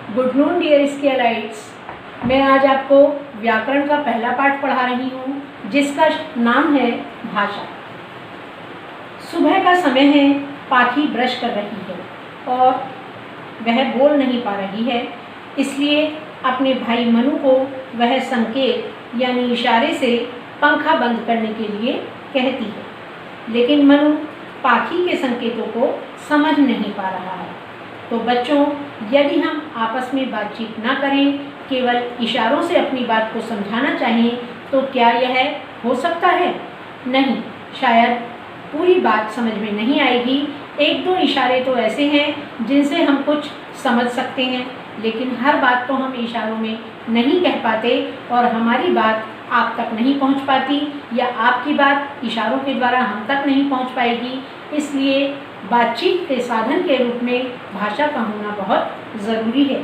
Good noon dear स्केलाइट्स। मैं आज आपको व्याकरण का पहला पाठ पढ़ा रही हूँ जिसका नाम है भाषा। सुबह का समय है, पाखी ब्रश कर रही है और वह बोल नहीं पा रही है, इसलिए अपने भाई मनु को वह संकेत यानी इशारे से पंखा बंद करने के लिए कहती है, लेकिन मनु पाखी के संकेतों को समझ नहीं पा रहा है। तो बच्चों, यदि हम आपस में बातचीत ना करें, केवल इशारों से अपनी बात को समझाना चाहें, तो क्या यह हो सकता है? नहीं, शायद पूरी बात समझ में नहीं आएगी। एक दो इशारे तो ऐसे हैं जिनसे हम कुछ समझ सकते हैं, लेकिन हर बात तो हम इशारों में नहीं कह पाते और हमारी बात आप तक नहीं पहुंच पाती या आपकी बात इशारों के द्वारा हम तक नहीं पहुंच पाएगी। इसलिए बातचीत के साधन के रूप में भाषा का होना बहुत ज़रूरी है।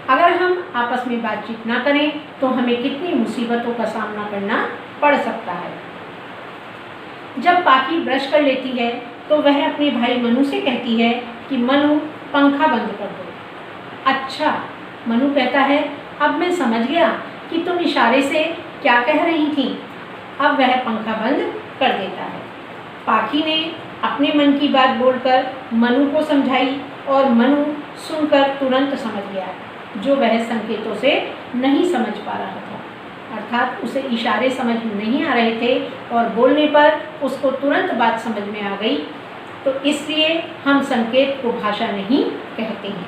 अगर हम आपस में बातचीत ना करें तो हमें कितनी मुसीबतों का सामना करना पड़ सकता है। जब पाखी ब्रश कर लेती है तो वह अपने भाई मनु से कहती है कि मनु, पंखा बंद कर दो। अच्छा, मनु कहता है, अब मैं समझ गया कि तुम इशारे से क्या कह रही थी। अब वह पंखा बंद कर देता है। पाखी ने अपने मन की बात बोलकर मनु को समझाई और मनु सुनकर तुरंत समझ गया, जो वह संकेतों से नहीं समझ पा रहा था। अर्थात उसे इशारे समझ में नहीं आ रहे थे और बोलने पर उसको तुरंत बात समझ में आ गई। तो इसलिए हम संकेत को भाषा नहीं कहते हैं।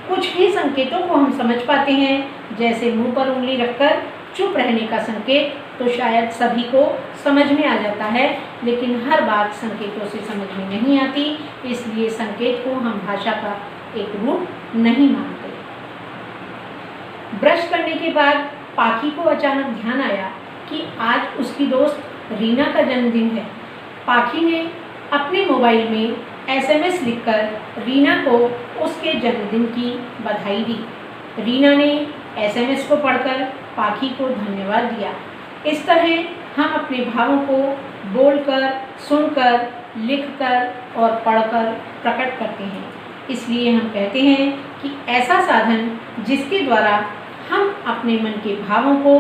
कुछ ही संकेतों को हम समझ पाते हैं, जैसे मुंह पर उंगली रखकर चुप रहने का संकेत तो शायद सभी को समझ में आ जाता है, लेकिन हर बात संकेतों से समझ में नहीं आती। इसलिए संकेत को हम भाषा का एक रूप नहीं मानते। ब्रश करने के बाद पाखी को अचानक ध्यान आया कि आज उसकी दोस्त रीना का जन्मदिन है। पाखी ने अपने मोबाइल में SMS लिखकर रीना को उसके जन्मदिन की बधाई दी। रीना ने SMS को पढ़कर पाखी को धन्यवाद दिया। इस तरह हम अपने भावों को बोलकर, सुनकर, लिखकर और पढ़कर प्रकट करते हैं। इसलिए हम कहते हैं कि ऐसा साधन जिसके द्वारा हम अपने मन के भावों को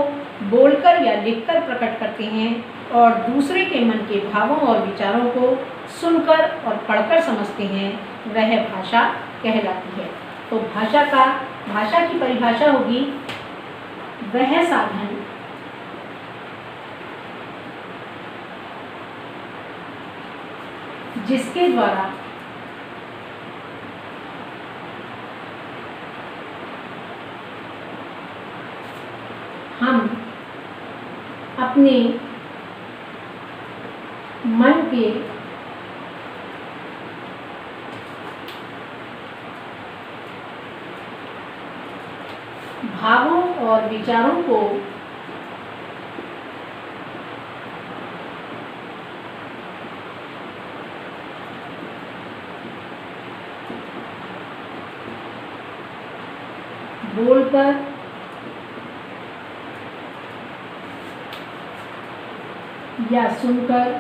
बोलकर या लिखकर प्रकट करते हैं और दूसरे के मन के भावों और विचारों को सुनकर और पढ़कर समझते हैं, वह भाषा कहलाती है। तो भाषा की परिभाषा होगी वह साधन जिसके द्वारा हम अपने मन के भावों और विचारों को बोलकर या सुनकर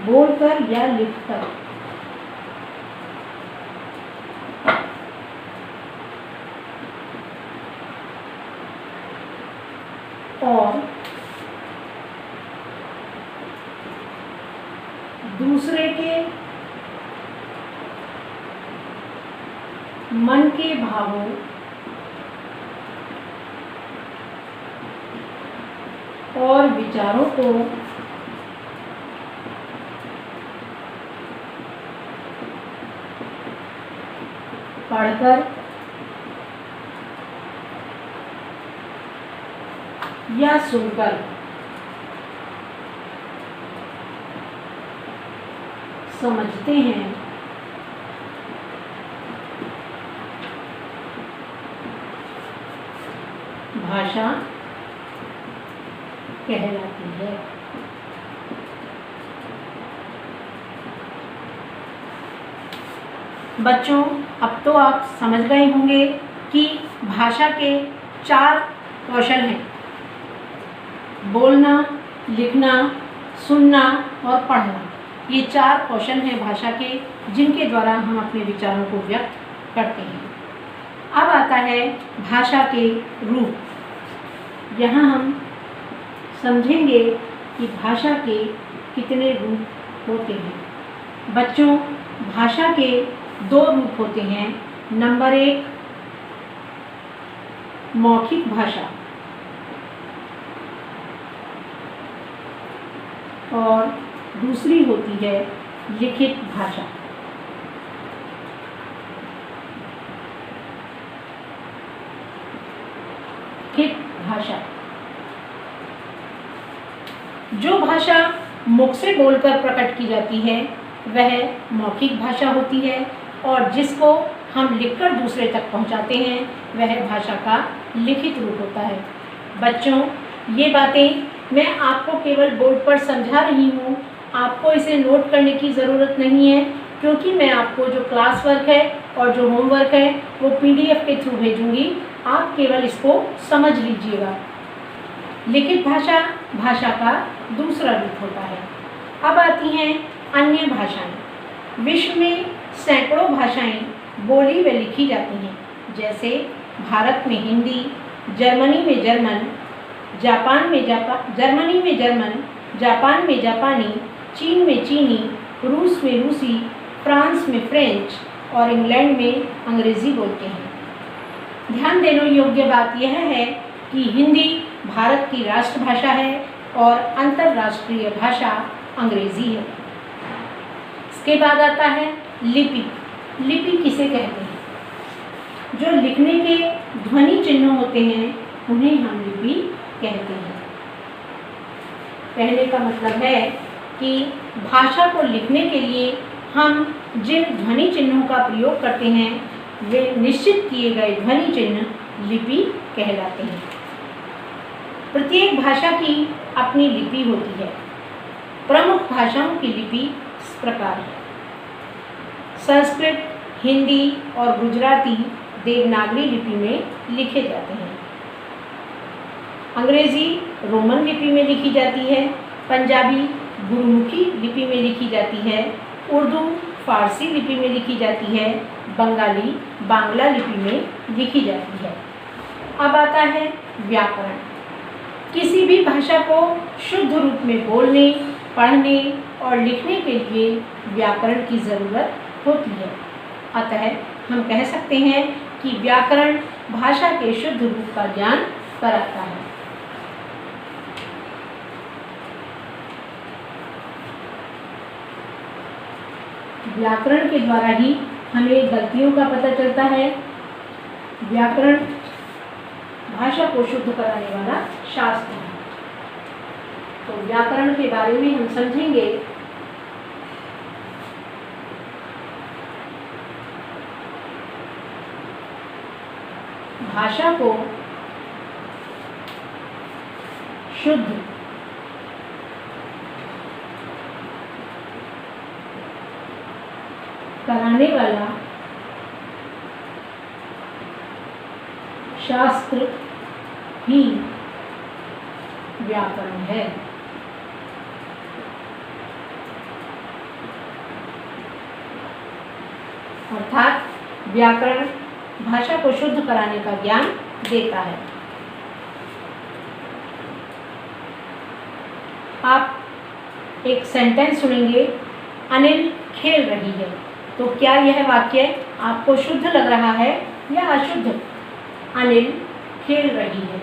बोलकर या लिखकर और दूसरे के मन के भावों और विचारों को पढ़कर या सुनकर समझते हैं, भाषा कहलाती है। बच्चों, अब तो आप समझ गए होंगे कि भाषा के 4 कौशल हैं: बोलना, लिखना, सुनना और पढ़ना। ये 4 कौशल हैं भाषा के, जिनके द्वारा हम अपने विचारों को व्यक्त करते हैं। अब आता है भाषा के रूप। यहाँ हम समझेंगे कि भाषा के कितने रूप होते हैं। बच्चों, भाषा के 2 रूप होते हैं। नंबर 1 मौखिक भाषा और दूसरी होती है लिखित भाषा। लिखित भाषा, जो भाषा मुख से बोलकर प्रकट की जाती है वह मौखिक भाषा होती है, और जिसको हम लिखकर दूसरे तक पहुंचाते हैं वह भाषा का लिखित रूप होता है। बच्चों, ये बातें मैं आपको केवल बोर्ड पर समझा रही हूँ, आपको इसे नोट करने की ज़रूरत नहीं है, क्योंकि मैं आपको जो क्लास वर्क है और जो होमवर्क है वो PDF के थ्रू भेजूँगी। आप केवल इसको समझ लीजिएगा। लिखित भाषा भाषा का दूसरा रूप होता है। अब आती हैं अन्य भाषाएं। विश्व में सैकड़ों भाषाएं बोली व लिखी जाती हैं, जैसे भारत में हिंदी, जर्मनी में जर्मन, जर्मनी में जर्मन, जापान में जापानी, चीन में चीनी, रूस में रूसी, फ्रांस में फ्रेंच और इंग्लैंड में अंग्रेज़ी बोलते हैं। ध्यान देने योग्य बात यह है कि हिंदी भारत की राष्ट्रभाषा है और अंतर्राष्ट्रीय भाषा अंग्रेज़ी है। इसके बाद आता है लिपि। लिपि किसे कहते हैं? जो लिखने के ध्वनि चिन्ह होते हैं उन्हें हम लिपि कहते हैं। कहने का मतलब है कि भाषा को लिखने के लिए हम जिन ध्वनि चिन्हों का प्रयोग करते हैं वे निश्चित किए गए ध्वनि चिन्ह लिपि कहलाते हैं। प्रत्येक भाषा की अपनी लिपि होती है। प्रमुख भाषाओं की लिपि इस प्रकार है। संस्कृत, हिंदी और गुजराती देवनागरी लिपि में लिखे जाते हैं। अंग्रेज़ी रोमन लिपि में लिखी जाती है। पंजाबी गुरुमुखी लिपि में लिखी जाती है। उर्दू फारसी लिपि में लिखी जाती है। बंगाली बांग्ला लिपि में लिखी जाती है। अब आता है व्याकरण। किसी भी भाषा को शुद्ध रूप में बोलने, पढ़ने और लिखने के लिए व्याकरण की ज़रूरत होती है। अतः हम कह सकते हैं कि व्याकरण भाषा के शुद्ध रूप का ज्ञान कराता है। व्याकरण के द्वारा ही हमें गलतियों का पता चलता है। व्याकरण भाषा को शुद्ध कराने वाला शास्त्र है। तो व्याकरण के बारे में हम समझेंगे। भाषा को शुद्ध कराने वाला शास्त्र ही व्याकरण है। अर्थात व्याकरण भाषा को शुद्ध कराने का ज्ञान देता है। आप एक सेंटेंस सुनेंगे, अनिल खेल रही है। तो क्या यह वाक्य आपको शुद्ध लग रहा है या अशुद्ध? अनिल खेल रही है।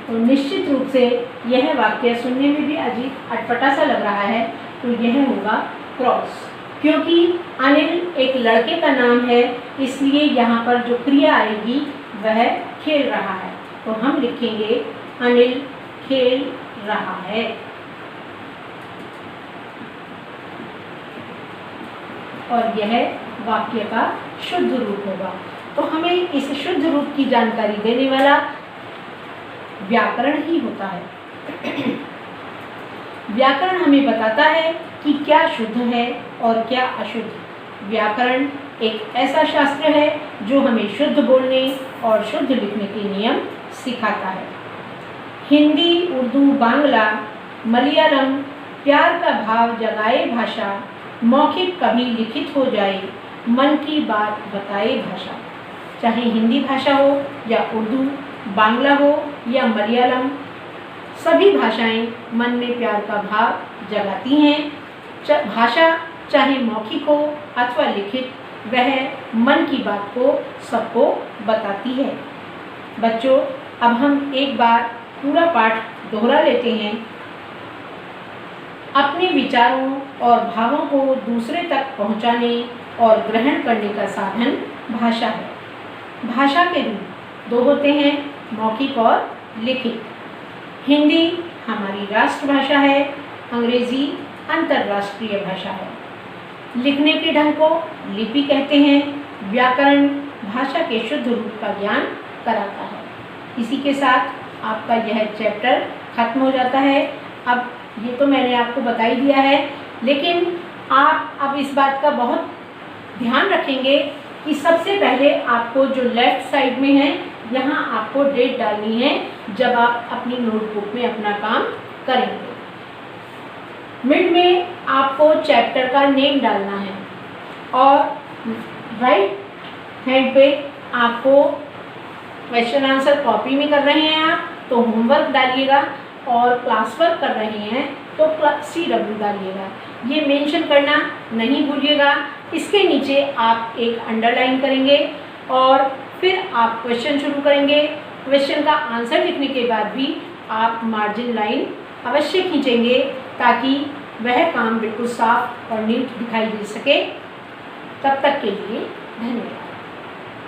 तो निश्चित रूप से यह वाक्य सुनने में भी अजीब अटपटा सा लग रहा है, तो यह होगा क्रॉस। क्योंकि अनिल एक लड़के का नाम है, इसलिए यहाँ पर जो क्रिया आएगी वह खेल रहा है। तो हम लिखेंगे अनिल खेल रहा है। और यह वाक्य का शुद्ध रूप होगा। तो हमें इस शुद्ध रूप की जानकारी देने वाला व्याकरण ही होता है। व्याकरण हमें बताता है कि क्या शुद्ध है और क्या अशुद्ध। व्याकरण एक ऐसा शास्त्र है जो हमें शुद्ध बोलने और शुद्ध लिखने के नियम सिखाता है। हिंदी, उर्दू, बांग्ला, मलयालम, प्यार का भाव जगाए भाषा, मौखिक कभी लिखित हो जाए, मन की बात बताए भाषा। चाहे हिंदी भाषा हो या उर्दू, बांग्ला हो या मलयालम, सभी भाषाएं मन में प्यार का भाव जगाती हैं। भाषा चाहे मौखिक हो अथवा लिखित, वह मन की बात को सबको बताती है। बच्चों, अब हम एक बार पूरा पाठ दोहरा लेते हैं। अपने विचारों और भावों को दूसरे तक पहुंचाने और ग्रहण करने का साधन भाषा है। भाषा के रूप दो होते हैं, मौखिक और लिखित। हिंदी हमारी राष्ट्रभाषा है, अंग्रेजी अंतर्राष्ट्रीय भाषा है। लिखने के ढंग को लिपि कहते हैं। व्याकरण भाषा के शुद्ध रूप का ज्ञान कराता है। इसी के साथ आपका यह चैप्टर खत्म हो जाता है। अब ये तो मैंने आपको बता ही दिया है, लेकिन आप अब इस बात का बहुत ध्यान रखेंगे कि सबसे पहले आपको जो लेफ्ट साइड में है, यहाँ आपको डेट डालनी है जब आप अपनी नोटबुक में अपना काम करेंगे। मिड में आपको चैप्टर का नेम डालना है और राइट हैंड पे आपको क्वेश्चन आंसर कॉपी में कर रहे हैं आप तो होमवर्क डालिएगा, और क्लास वर्क कर रहे हैं तो CW डालिएगा। ये मेंशन करना नहीं भूलिएगा। इसके नीचे आप एक अंडरलाइन करेंगे और फिर आप क्वेश्चन शुरू करेंगे। क्वेश्चन का आंसर लिखने के बाद भी आप मार्जिन लाइन अवश्य खींचेंगे ताकि वह काम बिल्कुल साफ और नीट दिखाई दे सके। तब तक के लिए धन्यवाद।